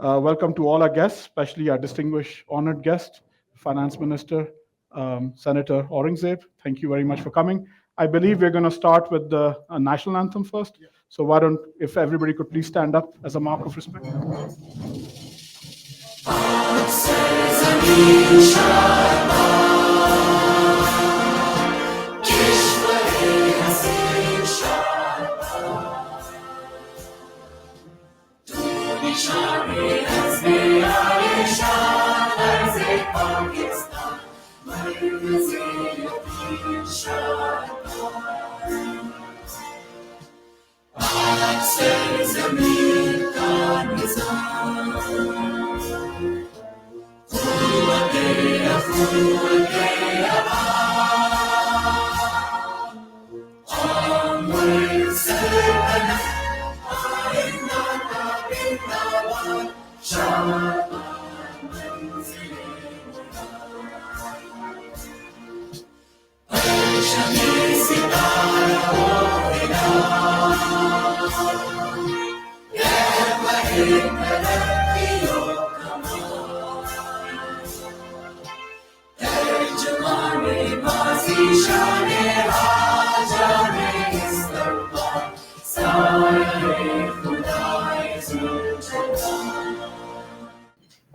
Welcome to all our guests, especially our distinguished honored guest, Finance Minister, Senator Aurangzeb. Thank you very much for coming. I believe we're going to start with the national anthem first. Yeah. So why don't, if everybody could please stand up as a mark of respect.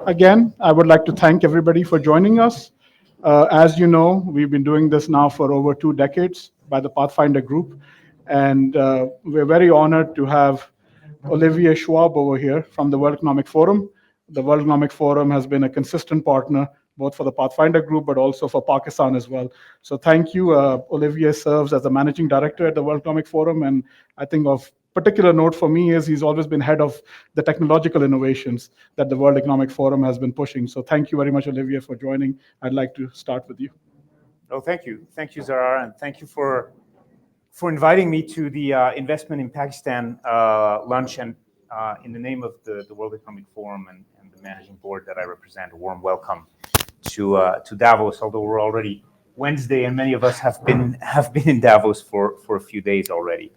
Again, I would like to thank everybody for joining us. As you know, we've been doing this now for over 2 decades by the Pathfinder Group, and we're very honored to have Olivier Schwab over here from the World Economic Forum. The World Economic Forum has been a consistent partner both for the Pathfinder Group, but also for Pakistan as well. So thank you. Olivier serves as the Managing Director at the World Economic Forum, and I think of particular note for me is he's always been head of the technological innovations that the World Economic Forum has been pushing. So thank you very much, Olivier, for joining. I'd like to start with you. Oh, thank you. Thank you, Zarrar, and thank you for inviting me to the Investment in Pakistan lunch, and in the name of the World Economic Forum and the managing board that I represent, a warm welcome to Davos, although we're already Wednesday and many of us have been in Davos for a few days already.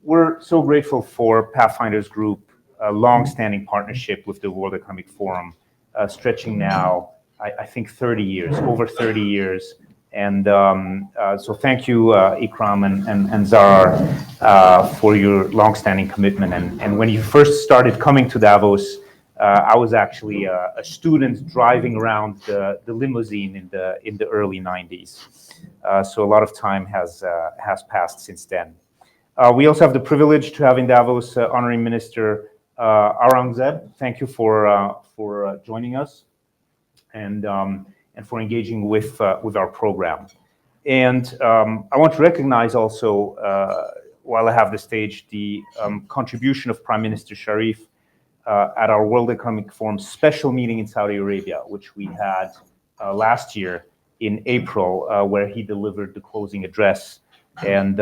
We're so grateful for Pathfinder's group, a long-standing partnership with the World Economic Forum, stretching now, I think, 30 years, over 30 years. And so thank you, Ikram and Zarrar, for your long-standing commitment. And when you first started coming to Davos, I was actually a student driving around the limousine in the early 90s. So a lot of time has passed since then. We also have the privilege to have in Davos Honorary Minister Aurangzeb. Thank you for joining us and for engaging with our program. And I want to recognize also, while I have the stage, the contribution of Prime Minister Sharif at our World Economic Forum special meeting in Saudi Arabia, which we had last year in April, where he delivered the closing address. And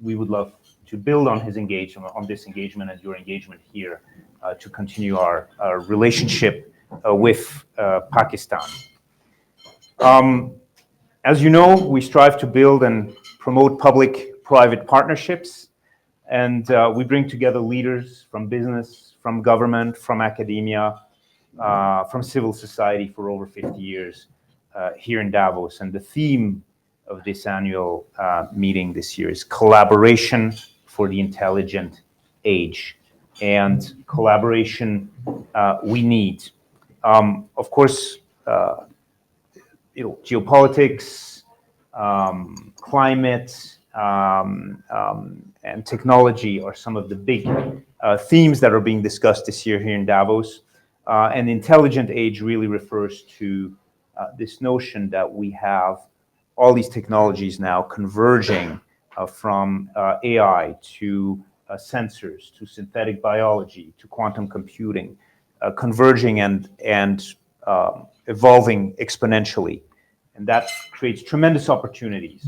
we would love to build on his engagement, on this engagement and your engagement here, to continue our relationship with Pakistan. As you know, we strive to build and promote public-private partnerships, and we bring together leaders from business, from government, from academia, from civil society for over 50 years here in Davos. And the theme of this annual meeting this year is collaboration for the intelligent age. And collaboration we need. Of course, geopolitics, climate, and technology are some of the big themes that are being discussed this year here in Davos. And intelligent age really refers to this notion that we have all these technologies now converging from AI to sensors, to synthetic biology, to quantum computing, converging and evolving exponentially. And that creates tremendous opportunities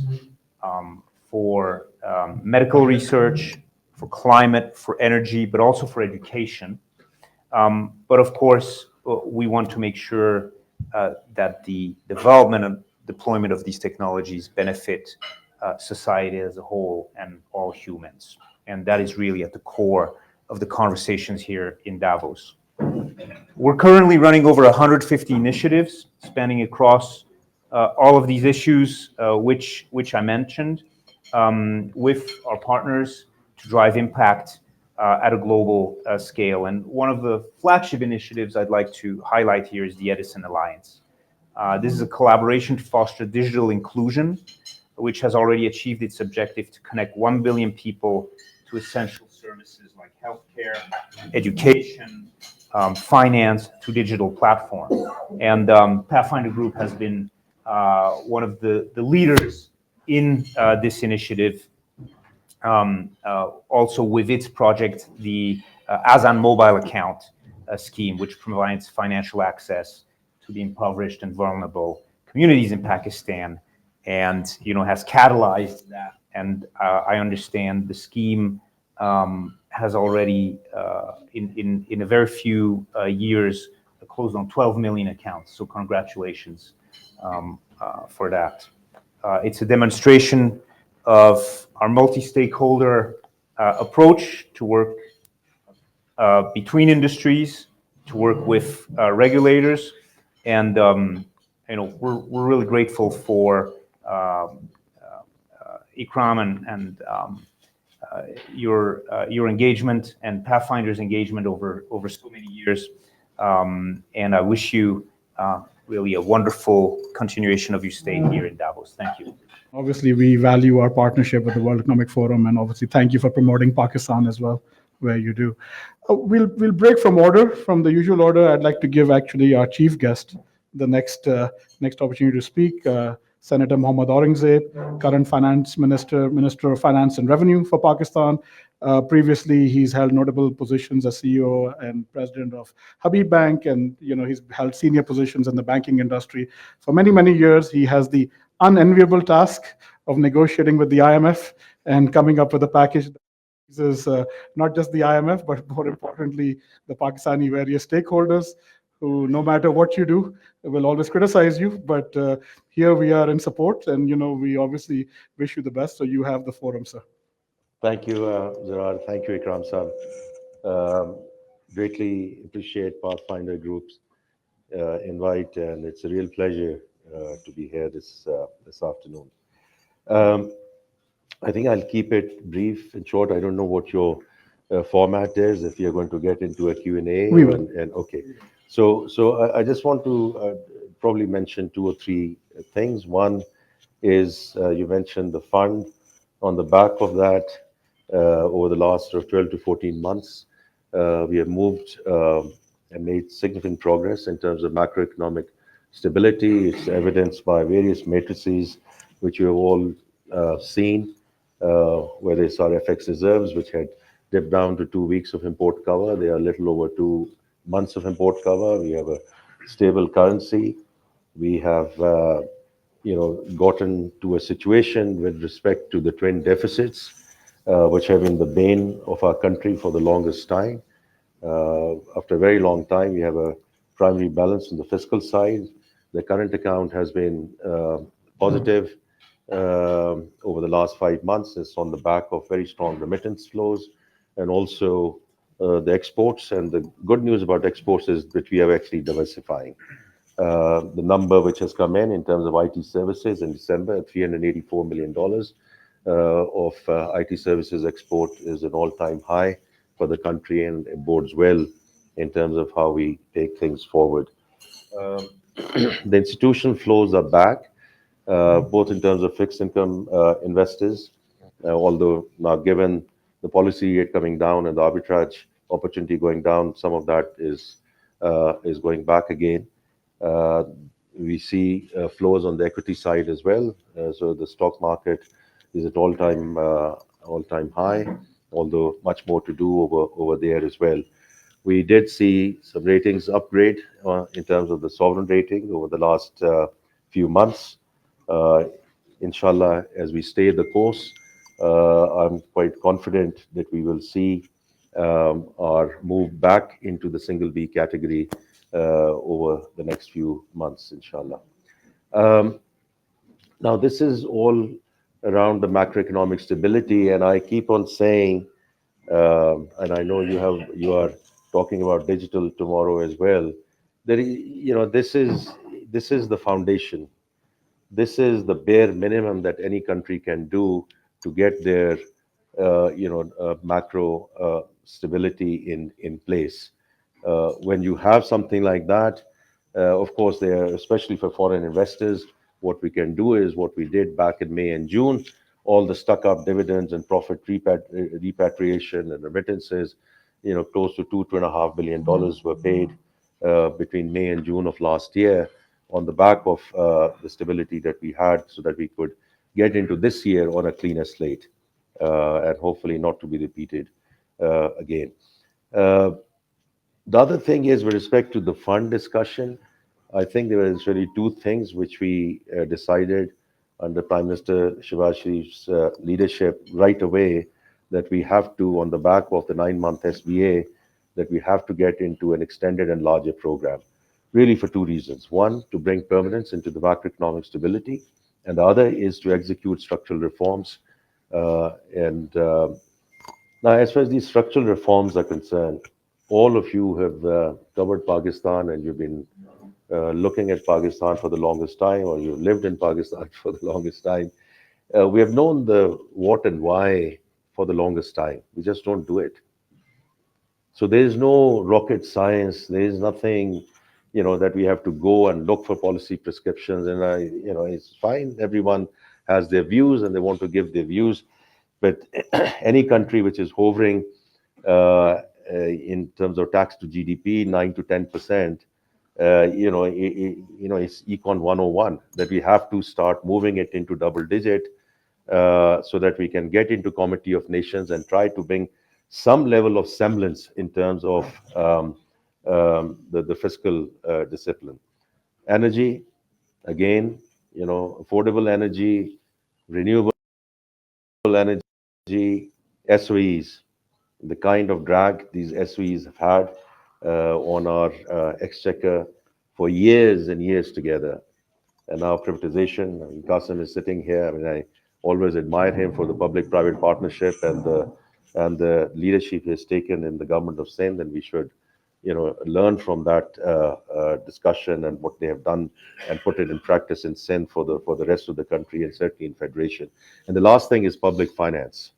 for medical research, for climate, for energy, but also for education. But of course, we want to make sure that the development and deployment of these technologies benefit society as a whole and all humans. And that is really at the core of the conversations here in Davos. We're currently running over 150 initiatives spanning across all of these issues, which I mentioned, with our partners to drive impact at a global scale. And one of the flagship initiatives I'd like to highlight here is the Edison Alliance. This is a collaboration to foster digital inclusion, which has already achieved its objective to connect 1 billion people to essential services like healthcare, education, finance, to digital platforms. And Pathfinder Group has been one of the leaders in this initiative, also with its project, the Asaan Mobile Account scheme, which provides financial access to the impoverished and vulnerable communities in Pakistan, and has catalyzed that. And I understand the scheme has already, in a very few years, closed on 12 million accounts. So congratulations for that. It's a demonstration of our multi-stakeholder approach to work between industries, to work with regulators, and we're really grateful for Ikram and your engagement and Pathfinder's engagement over so many years. And I wish you really a wonderful continuation of your stay here in Davos. Thank you. Obviously, we value our partnership with the World Economic Forum, and obviously, thank you for promoting Pakistan as well, where you do. We'll break from the usual order. I'd like to give actually our chief guest the next opportunity to speak. Senator Mohammad Aurangzeb, current finance minister, Minister of Finance and Revenue for Pakistan. Previously, he's held notable positions as CEO and president of Habib Bank, and he's held senior positions in the banking industry for many, many years. He has the unenviable task of negotiating with the IMF and coming up with a package that is not just the IMF, but more importantly, the Pakistani various stakeholders, who, no matter what you do, will always criticize you. But here we are in support, and we obviously wish you the best. So you have the forum, sir. Thank you, Zarrar. Thank you, Ikram Sahab. Greatly appreciate Pathfinder Group's invite, and it's a real pleasure to be here this afternoon. I think I'll keep it brief and short. I don't know what your format is, if you're going to get into a Q&A. We will. Okay. So I just want to probably mention 2 or 3 things. One is you mentioned the fund. On the back of that, over the last 12 to 14 months, we have moved and made significant progress in terms of macroeconomic stability. It's evidenced by various matrices, which you have all seen, whether it's our FX reserves, which had dipped down to 2 weeks of import cover. They are a little over 2 months of import cover. We have a stable currency. We have gotten to a situation with respect to the twin deficits, which have been the bane of our country for the longest time. After a very long time, we have a primary balance on the fiscal side. The current account has been positive over the last 5 months. It's on the back of very strong remittance flows, and also the exports. And the good news about exports is that we are actually diversifying. The number which has come in terms of IT services in December, $384 million of IT services export, is an all-time high for the country, and it bodes well in terms of how we take things forward. The institutional flows are back, both in terms of fixed income investors, although now given the policy rate coming down and the arbitrage opportunity going down, some of that is going back again. We see flows on the equity side as well. So the stock market is at all-time high, although much more to do over there as well. We did see some ratings upgrade in terms of the sovereign rating over the last few months. Inshallah, as we stay the course, I'm quite confident that we will see our move back into the single B category over the next few months, inshallah. Now, this is all around the macroeconomic stability, and I keep on saying and I know you are talking about digital tomorrow as well. This is the foundation. This is the bare minimum that any country can do to get their macro stability in place. When you have something like that, of course, there, especially for foreign investors, what we can do is what we did back in May and June. All the stuck-up dividends and profit repatriation and remittances, close to $2.5 billion were paid between May and June of last year on the back of the stability that we had, so that we could get into this year on a cleaner slate, and hopefully not to be repeated again. Uh, the other thing is, with respect to the fund discussion, I think there was really two things which we decided under Prime Minister Shehbaz Sharif's leadership right away, that we have to, on the back of the 9-month SBA, that we have to get into an extended and larger program, really for two reasons. One, to bring permanence into the macroeconomic stability, and the other is to execute structural reforms. And Now, as far as these structural reforms are concerned, all of you have covered Pakistan, and you've been looking at Pakistan for the longest time, or you've lived in Pakistan for the longest time. We have known the what and why for the longest time. We just don't do it. So there is no rocket science. There is nothing, that we have to go and look for policy prescriptions. And it's fine. Everyone has their views, and they want to give their views. But any country which is hovering in terms of tax to GDP, 9 to 10%, it's Econ 101, that we have to start moving it into double digit, so that we can get into Committee of Nations and try to bring some level of semblance in terms of the fiscal discipline. Energy, again, affordable energy, renewable energy, SOEs, the kind of drag these SOEs have had on our exchequer for years and years together. And now privatization. I mean, Qasim is sitting here. I mean, I always admire him for the public-private partnership and the leadership he has taken in the government of Sindh, and we should, learn from that discussion and what they have done, and put it in practice in Sindh for the rest of the country, and certainly in federation. And the last thing is public finance,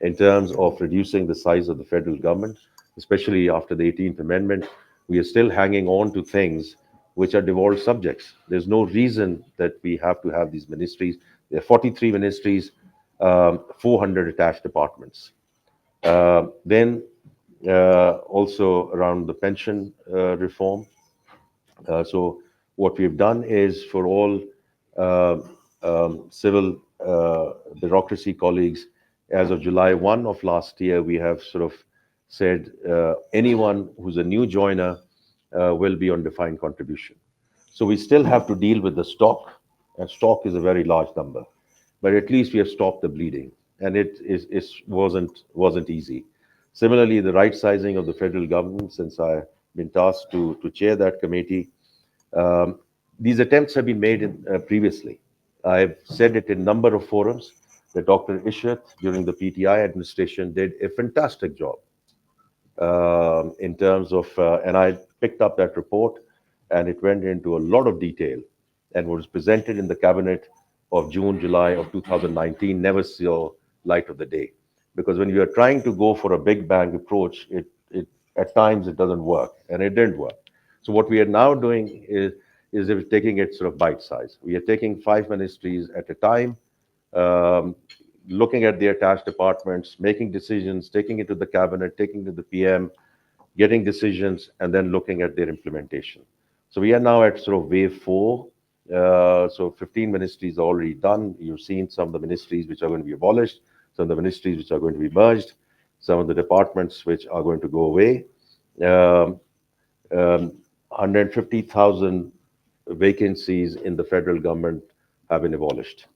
in terms of reducing the size of the federal government, especially after the 18th Amendment. We are still hanging on to things which are devolved subjects. There's no reason that we have to have these ministries. There are 43 ministries, 400 attached departments. Then also around the pension reform. So what we've done is, for all uh, civil bureaucracy colleagues, as of July 1 of last year, we have sort of said anyone who's a new joiner will be on defined contribution. So we still have to deal with the stock, and stock is a very large number, but at least we have stopped the bleeding, and it wasn't easy. Similarly, the right sizing of the federal government, since I've been tasked to chair that committee, um, these attempts have been made previously. I've said it in a number of forums that Dr. Ishrat, during the PTI administration, did a fantastic job in terms of, and I picked up that report, and it went into a lot of detail and was presented in the cabinet of June, July of 2019, never saw light of the day. Because when you are trying to go for a big bang approach, it at times it doesn't work, and it didn't work. So what we are now doing is taking it sort of bite size. We are taking 5 ministries at a time, um, looking at the attached departments, making decisions, taking it to the cabinet, taking it to the PM, getting decisions, and then looking at their implementation. So we are now at sort of wave 4. So 15 ministries are already done. You've seen some of the ministries which are going to be abolished, some of the ministries which are going to be merged, some of the departments which are going to go away. Um, 150,000 vacancies in the federal government have been abolished.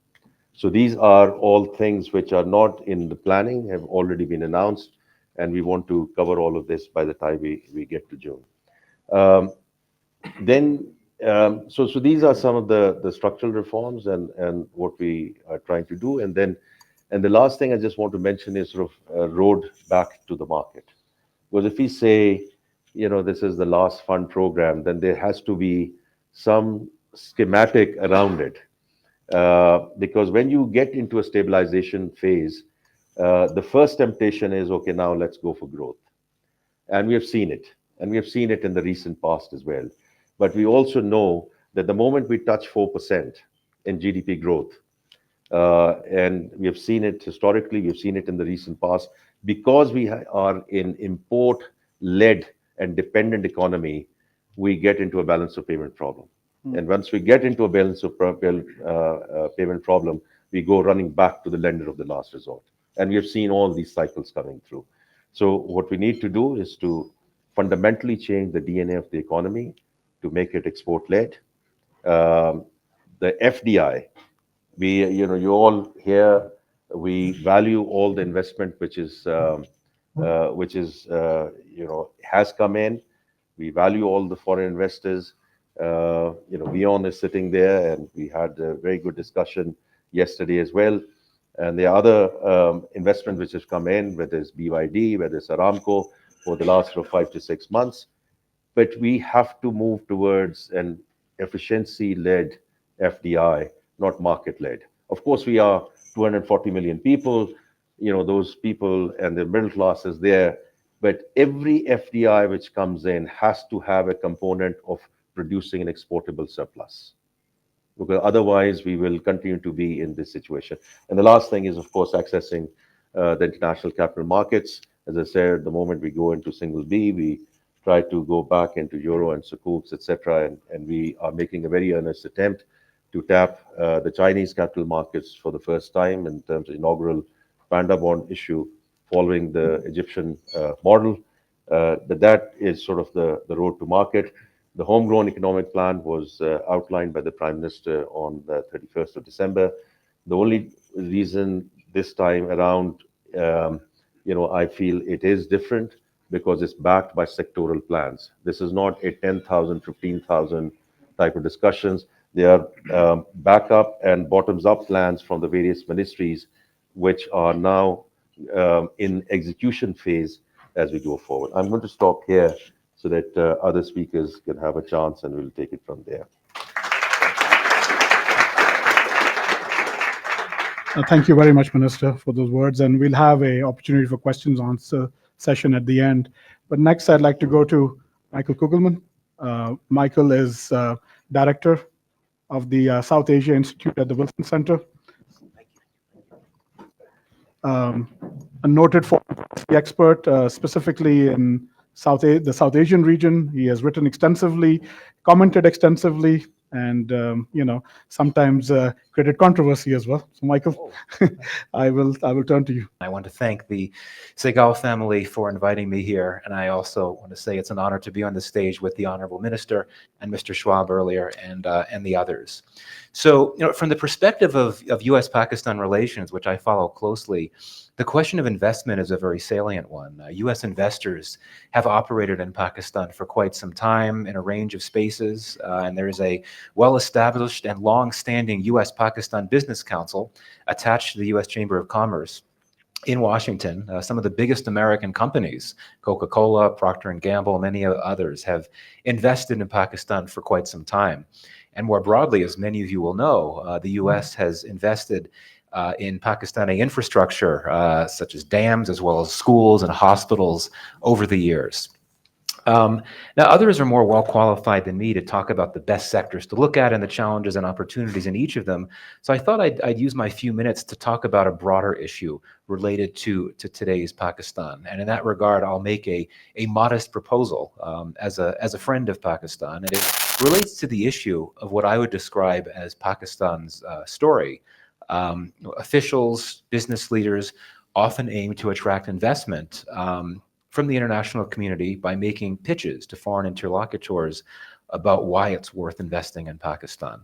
So these are all things which are not in the planning, have already been announced, and we want to cover all of this by the time we get to June. Um, then, so these are some of the structural reforms and what we are trying to do. And then And the last thing I just want to mention is sort of a road back to the market. Because if we say, this is the last fund program, then there has to be some schematic around it. Because when you get into a stabilization phase, the first temptation is, okay, now let's go for growth. And we have seen it. And we have seen it in the recent past as well. But we also know that the moment we touch 4% in GDP growth, and we have seen it historically, we've seen it in the recent past, because we are in import-led and dependent economy, we get into a balance of payment problem. And once we get into a balance of payment problem, we go running back to the lender of the last resort. And we have seen all these cycles coming through. So what we need to do is to fundamentally change the DNA of the economy to make it export-led. The FDI, you all here, we value all the investment which has come in. We value all the foreign investors. Vion is sitting there, and we had a very good discussion yesterday as well. And the other investment which has come in, whether it's BYD, whether it's Aramco, for the last 5 to 6 months. But we have to move towards an efficiency-led FDI, not market-led. Of course, we are 240 million people, those people and the middle class is there. But every FDI which comes in has to have a component of producing an exportable surplus. Because otherwise, we will continue to be in this situation. And the last thing is, of course, accessing the international capital markets. As I said, the moment we go into single B, we try to go back into euro and sukuks, etc. And we are making a very earnest attempt to tap the Chinese capital markets for the first time in terms of inaugural panda bond issue following the Egyptian model. That is sort of the road to market. The homegrown economic plan was outlined by the Prime Minister on the 31st of December. The only reason this time around, I feel it is different because it's backed by sectoral plans. This is not a 10,000, 15,000 type of discussions. They are backup and bottoms-up plans from the various ministries, which are now in execution phase as we go forward. I'm going to stop here so that other speakers can have a chance, and we'll take it from there. Thank you very much, Minister, for those words. And we'll have an opportunity for questions answer session at the end. But next, I'd like to go to Michael Kugelman. Michael is Director of the South Asia Institute at the Wilson Center. A noted foreign policy expert, specifically in the South Asian region. He has written extensively, commented extensively, and sometimes created controversy as well. So, Michael, I will turn to you. I want to thank the Sehgal family for inviting me here, and I also want to say it's an honor to be on the stage with the Honorable Minister and Mr. Schwab earlier, and the others. So, from the perspective of U.S.-Pakistan relations, which I follow closely, the question of investment is a very salient one. U.S. investors have operated in Pakistan for quite some time in a range of spaces, and there is a well-established and long-standing U.S.-Pakistan Business Council attached to the U.S. Chamber of Commerce in Washington. Some of the biggest American companies, Coca-Cola, Procter & Gamble, many others, have invested in Pakistan for quite some time. And more broadly, as many of you will know, the U.S. has invested in Pakistani infrastructure, such as dams, as well as schools and hospitals over the years. Now, others are more well-qualified than me to talk about the best sectors to look at and the challenges and opportunities in each of them. So I thought I'd use my few minutes to talk about a broader issue related to today's Pakistan. And in that regard, I'll make a modest proposal as a friend of Pakistan. And it relates to the issue of what I would describe as Pakistan's story. Officials, business leaders often aim to attract investment from the international community by making pitches to foreign interlocutors about why it's worth investing in Pakistan.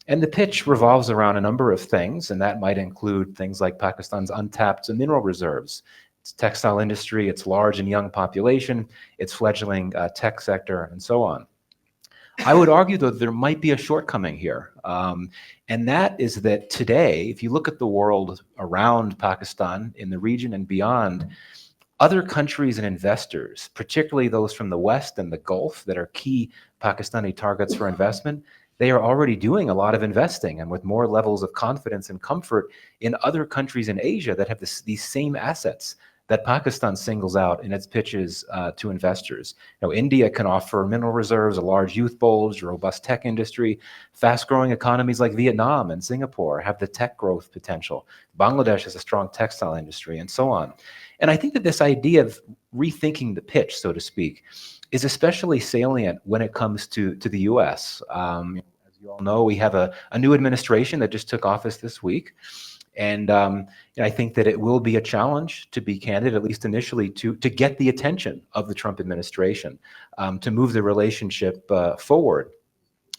And the pitch revolves around a number of things, and that might include things like Pakistan's untapped mineral reserves, its textile industry, its large and young population, its fledgling tech sector, and so on. I would argue, though, there might be a shortcoming here. And that is that today, if you look at the world around Pakistan, in the region and beyond, other countries and investors, particularly those from the West and the Gulf that are key Pakistani targets for investment, they are already doing a lot of investing and with more levels of confidence and comfort in other countries in Asia that have these same assets that Pakistan singles out in its pitches to investors. India can offer mineral reserves, a large youth bulge, a robust tech industry. Fast-growing economies like Vietnam and Singapore have the tech growth potential. Bangladesh has a strong textile industry, and so on. And I think that this idea of rethinking the pitch, so to speak, is especially salient when it comes to the U.S. As you all know, we have a new administration that just took office this week. And I think that it will be a challenge, to be candid, at least initially, to get the attention of the Trump administration, to move the relationship forward.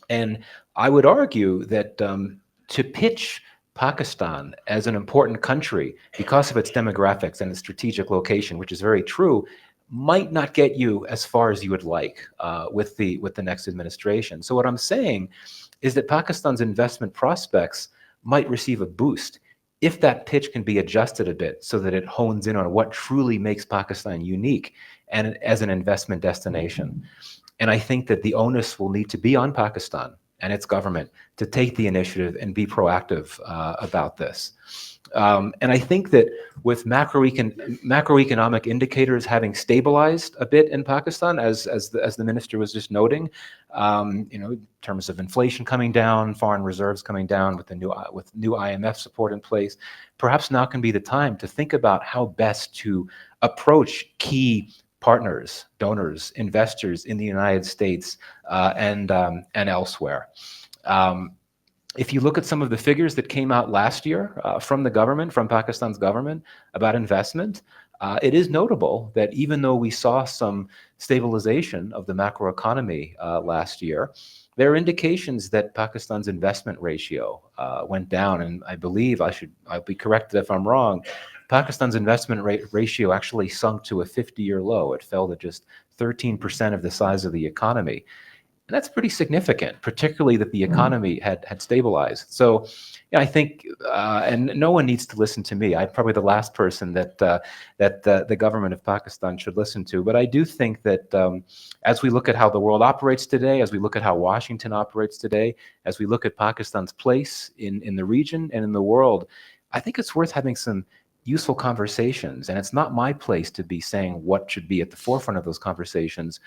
And I would argue that to pitch Pakistan as an important country because of its demographics and its strategic location, which is very true, might not get you as far as you would like with the next administration. So what I'm saying is that Pakistan's investment prospects might receive a boost if that pitch can be adjusted a bit so that it hones in on what truly makes Pakistan unique and as an investment destination. And I think that the onus will need to be on Pakistan and its government to take the initiative and be proactive about this. And I think that with macroeconomic indicators having stabilized a bit in Pakistan, as the minister was just noting, in terms of inflation coming down, foreign reserves coming down with new IMF support in place, perhaps now can be the time to think about how best to approach key partners, donors, investors in the United States and elsewhere. If you look at some of the figures that came out last year from the government, from Pakistan's government about investment, it is notable that even though we saw some stabilization of the macroeconomy last year, there are indications that Pakistan's investment ratio went down. And I believe, I'll be corrected if I'm wrong, Pakistan's investment ratio actually sunk to a 50-year low. It fell to just 13% of the size of the economy. And that's pretty significant, particularly that the economy had stabilized. So I think, and no one needs to listen to me. I'm probably the last person that the government of Pakistan should listen to. But I do think that as we look at how the world operates today, as we look at how Washington operates today, as we look at Pakistan's place in the region and in the world, I think it's worth having some useful conversations. And it's not my place to be saying what should be at the forefront of those conversations.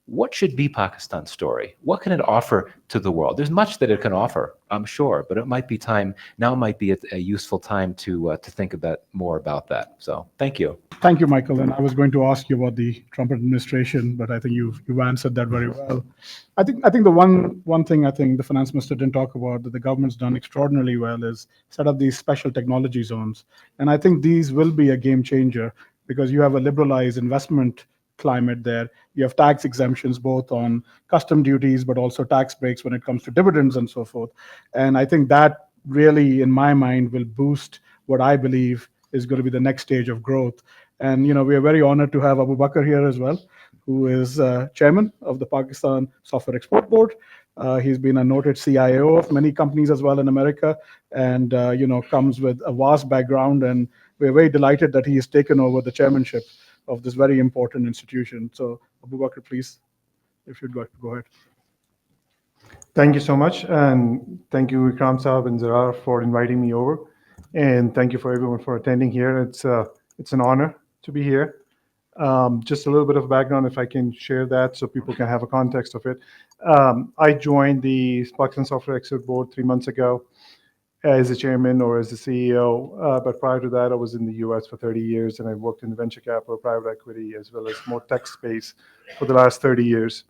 What should be Pakistan's story? What can it offer to the world? There's much that it can offer, I'm sure, but it might be time, now might be a useful time to think more about that. So thank you. Thank you, Michael. And I was going to ask you about the Trump administration, but I think you've answered that very well. I think the one thing I think the finance minister didn't talk about that the government's done extraordinarily well is set up these special technology zones. And I think these will be a game changer because you have a liberalized investment climate there. You have tax exemptions both on custom duties, but also tax breaks when it comes to dividends and so forth. And I think that really, in my mind, will boost what I believe is going to be the next stage of growth. And we are very honored to have Abu Bakr here as well, who is chairman of the Pakistan Software Export Board. He's been a noted CIO of many companies as well in America, and comes with a vast background. And we're very delighted that he has taken over the chairmanship of this very important institution. So, Abu Bakr, please, if you'd like to go ahead. Thank you so much, and thank you, Ikram Saab and Zarrar, for inviting me over, and thank you for everyone for attending here. It's an honor to be here. Just a little bit of background, if I can share that, so people can have a context of it. I joined the Pakistan Software Export Board 3 months ago as a chairman or as a CEO, but prior to that, I was in the US for 30 years, and I worked in venture capital, private equity, as well as more tech space for the last 30 years.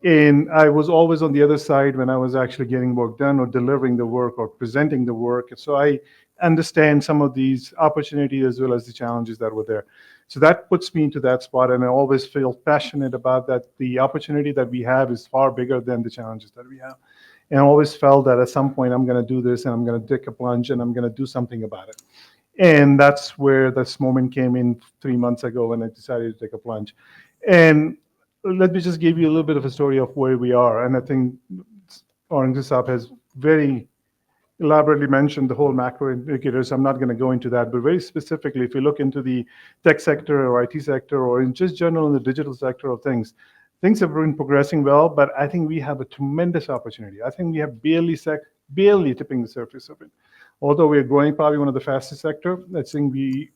And I was always on the other side when I was actually getting work done or delivering the work or presenting the work. So I understand some of these opportunities as well as the challenges that were there. So that puts me into that spot, and I always feel passionate about that. The opportunity that we have is far bigger than the challenges that we have. And I always felt that at some point I'm going to do this and I'm going to take a plunge and I'm going to do something about it. And that's where this moment came in 3 months ago when I decided to take a plunge. And let me just give you a little bit of a story of where we are. And I think Aurangzeb has very elaborately mentioned the whole macro indicators. I'm not going to go into that, but very specifically, if you look into the tech sector or IT sector, or in just general in the digital sector of things, things have been progressing well, but I think we have a tremendous opportunity. I think we have barely tipping the surface of it. Although we're growing probably one of the fastest sector, I think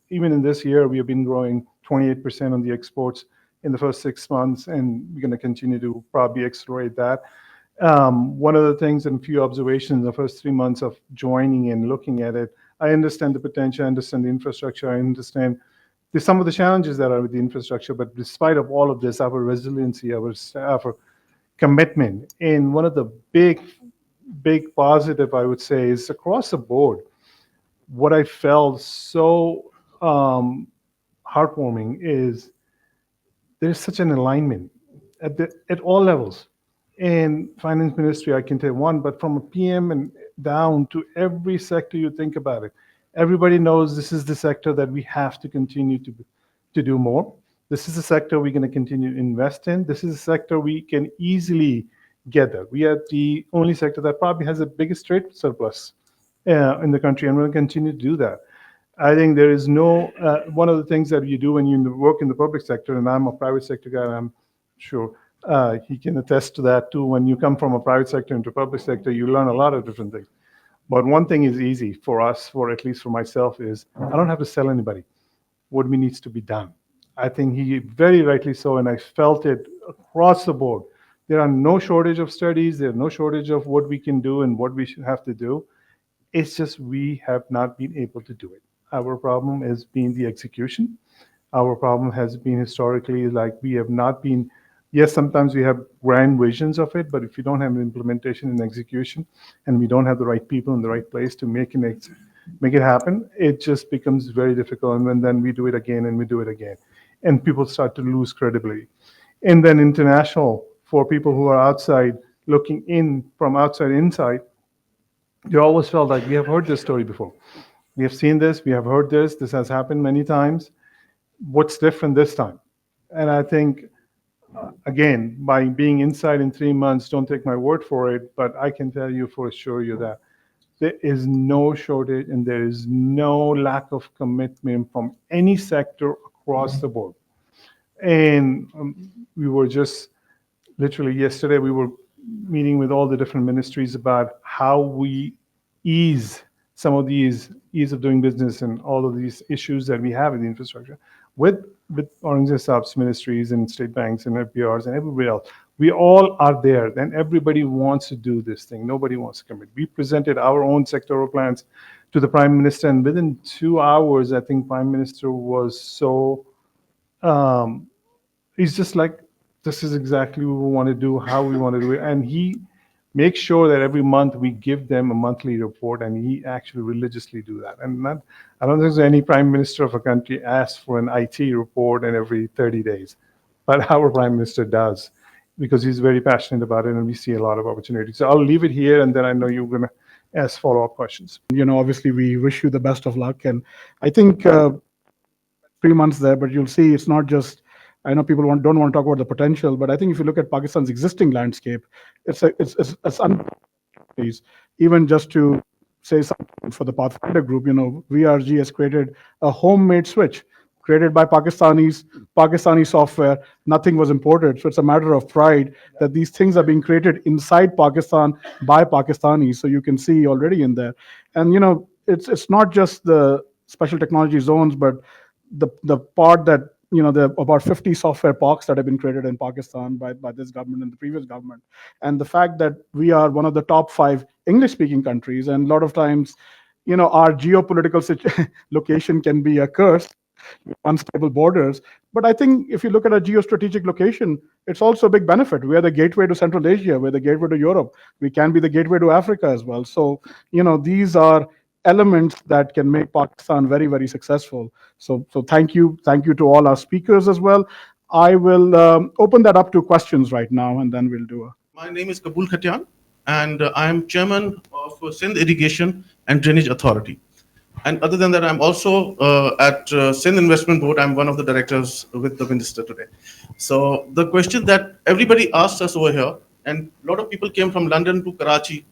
even in this year, we have been growing 28% on the exports in the first 6 months, and we're going to continue to probably accelerate that. One of the things and a few observations in the first 3 months of joining and looking at it, I understand the potential, I understand the infrastructure, I understand some of the challenges that are with the infrastructure, but despite of all of this, our resiliency, our commitment, and one of the big positive, I would say, is across the board. What I felt so heartwarming is there's such an alignment at all levels. In finance ministry, I can tell one, but from a PM and down to every sector you think about it, everybody knows this is the sector that we have to continue to do more. This is a sector we're going to continue to invest in. This is a sector we can easily get there. We are the only sector that probably has the biggest trade surplus in the country, and we'll continue to do that. I think there is no, one of the things that you do when you work in the public sector, and I'm a private sector guy, I'm sure he can attest to that too. When you come from a private sector into public sector, you learn a lot of different things. But one thing is easy for us, for at least for myself, is I don't have to sell anybody what needs to be done. I think he very rightly so, and I felt it across the board. There are no shortage of studies. There's no shortage of what we can do and what we should have to do. It's just we have not been able to do it. Our problem has been the execution. Our problem has been historically like we have not been, yes, sometimes we have grand visions of it, but if you don't have an implementation and execution, and we don't have the right people in the right place to make it happen, it just becomes very difficult. And then we do it again and we do it again. And people start to lose credibility. And then international, for people who are outside, looking in from outside inside, you always felt like we have heard this story before. We have seen this, we have heard this has happened many times. What's different this time? And I think, again, by being inside in 3 months, don't take my word for it, but I can tell you for sure that there is no shortage and there is no lack of commitment from any sector across the board. And we were just literally yesterday, we were meeting with all the different ministries about how we ease some of these ease of doing business and all of these issues that we have in the infrastructure with Aurangzeb's ministries and state banks and FBRs and everybody else. We all are there. Then everybody wants to do this thing. Nobody wants to commit. We presented our own sectoral plans to the Prime Minister, and within 2 hours, I think Prime Minister was so, he's just like, this is exactly what we want to do, how we want to do it. And he makes sure that every month we give them a monthly report, and he actually religiously do that. And I don't think there's any prime minister of a country asks for an IT report and every 30 days. But our prime minister does, because he's very passionate about it, and we see a lot of opportunities. So I'll leave it here, and then I know you're going to ask follow-up questions. Obviously, we wish you the best of luck. And I think 3 months there, but you'll see it's not just, I know people don't want to talk about the potential, but I think if you look at Pakistan's existing landscape, it's even just to say something for the Pathfinder group, VRG has created a homemade switch created by Pakistani software. Nothing was imported. So it's a matter of pride that these things are being created inside Pakistan by Pakistanis. So you can see already in there. And, it's not just the special technology zones, but the part that, there are about 50 software parks that have been created in Pakistan by this government and the previous government. And the fact that we are one of the top 5 English-speaking countries, and a lot of times, our geopolitical location can be a curse, unstable borders. But I think if you look at a geostrategic location, it's also a big benefit. We are the gateway to Central Asia. We're the gateway to Europe. We can be the gateway to Africa as well. So, these are elements that can make Pakistan very, very successful. So thank you to all our speakers as well. I will open that up to questions right now, and then we'll do a. My name is Kabul Khatian, and I'm chairman of Sindh Irrigation and Drainage Authority. And other than that, I'm also at Sindh Investment Board. I'm one of the directors with the minister today. So the question that everybody asks us over here, and a lot of people came from London to Karachi,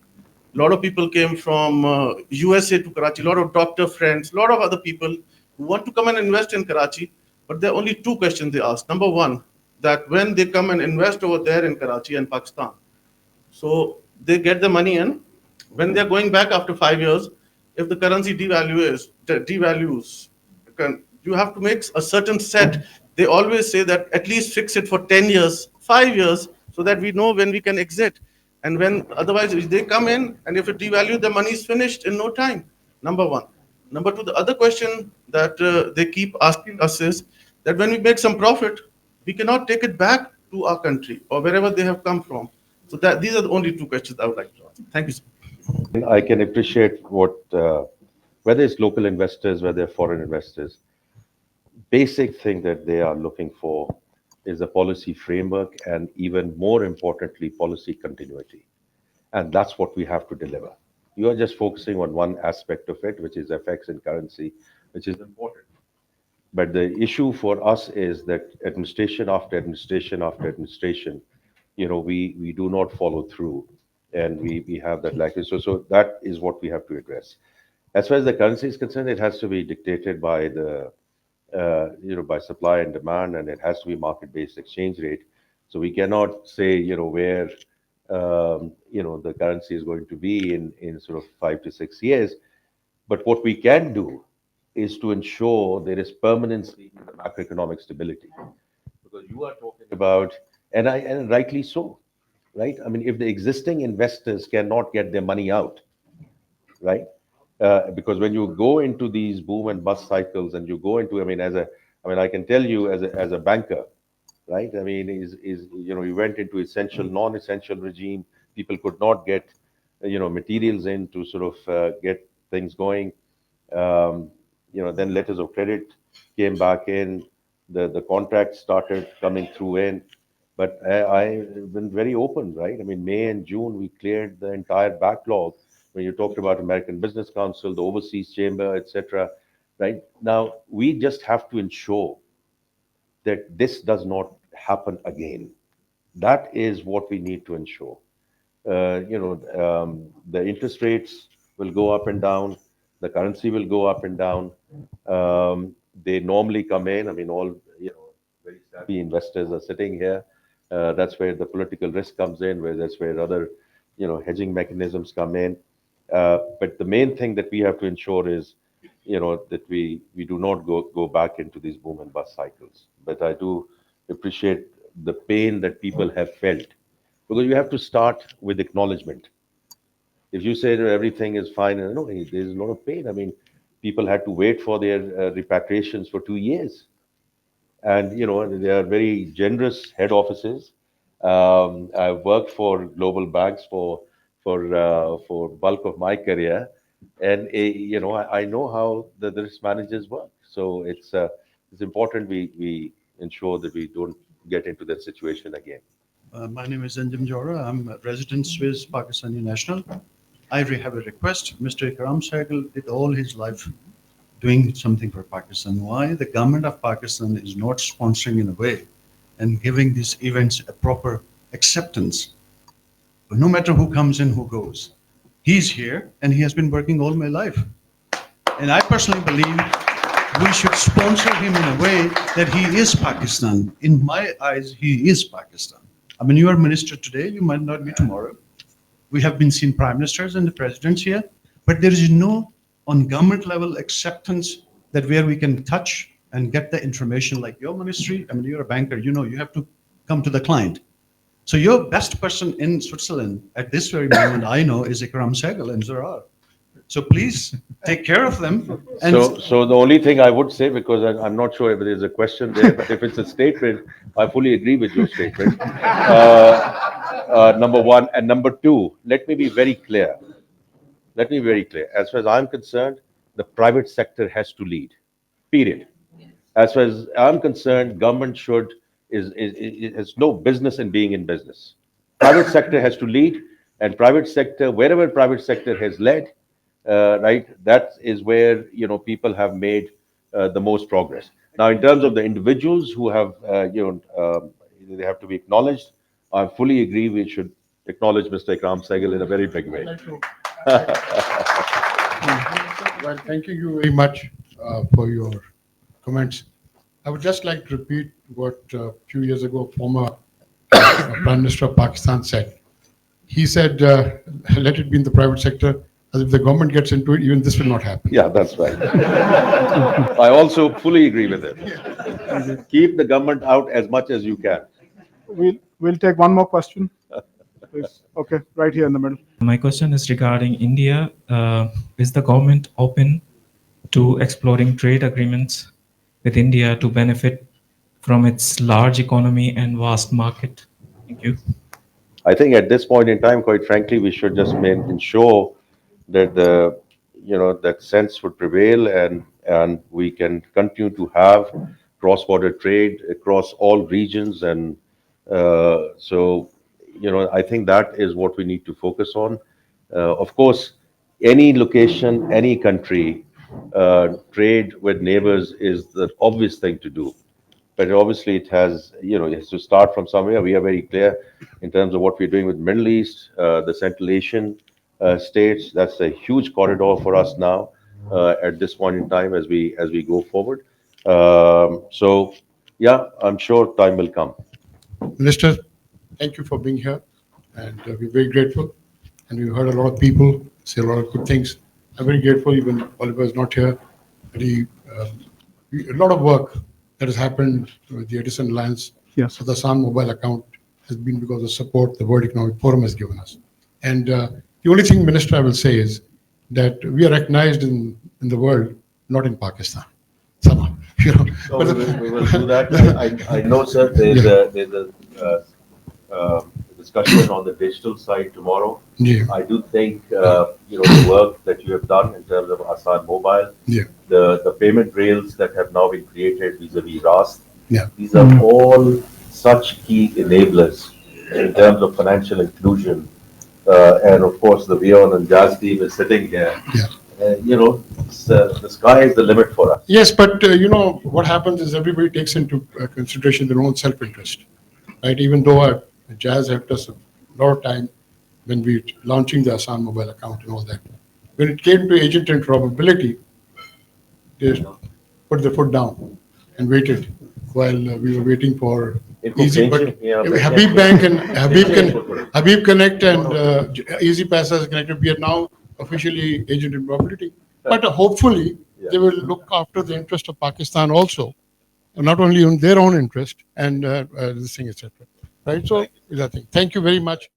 a lot of people came from USA to Karachi, a lot of doctor friends, a lot of other people who want to come and invest in Karachi, but there are only two questions they ask. Number one, that when they come and invest over there in Karachi and Pakistan, so they get the money in. When they're going back after 5 years, if the currency devalues, you have to make a certain set. They always say that at least fix it for 10 years, 5 years, so that we know when we can exit. And when otherwise if they come in and if it devalues, the money is finished in no time. Number one. Number two, the other question that they keep asking us is that when we make some profit, we cannot take it back to our country or wherever they have come from. So that these are the only two questions I would like to ask. Thank you, sir. And I can appreciate what, whether it's local investors, whether they're foreign investors, basic thing that they are looking for is a policy framework and even more importantly, policy continuity. And that's what we have to deliver. You are just focusing on one aspect of it, which is FX and currency, which is important. But the issue for us is that administration after administration after administration, we do not follow through and we have that lack. So that is what we have to address. As far as the currency is concerned, it has to be dictated by by supply and demand, and it has to be market-based exchange rate. So we cannot say, where, the currency is going to be in sort of 5 to 6 years. But what we can do is to ensure there is permanency in the macroeconomic stability. Because you are talking about, and rightly so, right? I mean, if the existing investors cannot get their money out, right? Because when you go into these boom and bust cycles, and you go into, I can tell you as a banker, right? I mean, you went into essential, non-essential regime. People could not get, materials in to sort of get things going. Then letters of credit came back in. The contracts started coming through in. But I've been very open, right? I mean, May and June, we cleared the entire backlog. When you talked about American Business Council, the Overseas Chamber, etc., right? Now, we just have to ensure that this does not happen again. That is what we need to ensure. The interest rates will go up and down, the currency will go up and down. They normally come in. I mean, all very savvy investors are sitting here. That's where the political risk comes in, where that's where other hedging mechanisms come in. But the main thing that we have to ensure is that we do not go back into these boom and bust cycles. But I do appreciate the pain that people have felt, because you have to start with acknowledgement. If you say that everything is fine, no, there's a lot of pain. I mean, people had to wait for their repatriations for 2 years. And, they are very generous head offices. I've worked for global banks for bulk of my career. And, I know how the risk managers work. So it's important we ensure that we don't get into that situation again. My name is Anjum Jora. I'm a resident Swiss Pakistani national. I have a request. Mr. Ikram Sehgal did all his life doing something for Pakistan. Why the government of Pakistan is not sponsoring in a way and giving these events a proper acceptance? But no matter who comes in, who goes, he's here and he has been working all my life. And I personally believe we should sponsor him in a way that he is Pakistan. In my eyes, he is Pakistan. I mean, you are minister today, you might not be tomorrow. We have been seeing prime ministers and the presidents here, but there is no on government level acceptance that where we can touch and get the information like your ministry. I mean, you're a banker, you have to come to the client. So your best person in Switzerland at this very moment, I know, is Ikram Sehgal and Zarrar. So please take care of them. And So the only thing I would say, because I'm not sure if there's a question there, but if it's a statement, I fully agree with your statement. Number one. And number two, let me be very clear. Let me be very clear. As far as I'm concerned, the private sector has to lead, period. As far as I'm concerned, government has no business in being in business. Private sector has to lead, and private sector, wherever private sector has led, right, that is where people have made the most progress. Now, in terms of the individuals who have, they have to be acknowledged. I fully agree we should acknowledge Mr. Ikram Sehgal in a very big way. Well, thank you very much for your comments. I would just like to repeat what a few years ago former Prime Minister of Pakistan said. He said, let it be in the private sector, as if the government gets into it, even this will not happen. Yeah, that's right. I also fully agree with it. Keep the government out as much as you can. We'll take one more question, please. Okay, right here in the middle. My question is regarding India. Is the government open to exploring trade agreements with India to benefit from its large economy and vast market? Thank you. I think at this point in time, quite frankly, we should just ensure that that sense would prevail, and we can continue to have cross-border trade across all regions, and so I think that is what we need to focus on. Of course, any location, any country, trade with neighbors is the obvious thing to do. But obviously it has to start from somewhere. We are very clear in terms of what we're doing with Middle East, the Central Asian states. That's a huge corridor for us now at this point in time as we go forward. So yeah, I'm sure time will come. Minister, thank you for being here, and we're very grateful. And we've heard a lot of people say a lot of good things. I'm very grateful, even Oliver is not here. But a lot of work that has happened with the Edison Alliance for the Asaan Mobile Account has been because of support the World Economic Forum has given us. And the only thing, Minister, I will say is that we are recognized in the world, not in Pakistan. Somehow, So we will do that. I know, sir, there's a discussion on the digital side tomorrow. Yeah. I do think the work that you have done in terms of Asaan Mobile, the payment rails that have now been created vis-a-vis RAS, these are all such key enablers in terms of financial inclusion. And of course, the Vion and Jazz team is sitting here. The sky is the limit for us. Yes, but what happens is everybody takes into consideration their own self-interest, right? Even though Jazz helped us a lot of time when we were launching the Asaan Mobile Account and all that. When it came to agent interoperability, they put the foot down and waited while we were waiting for Easy. But Habib Bank and Habib Connect and Easy Pass has connected. We are now officially agent interoperability. But hopefully they will look after the interest of Pakistan also, not only on their own interest and this thing, etc. Right? So, thank you very much.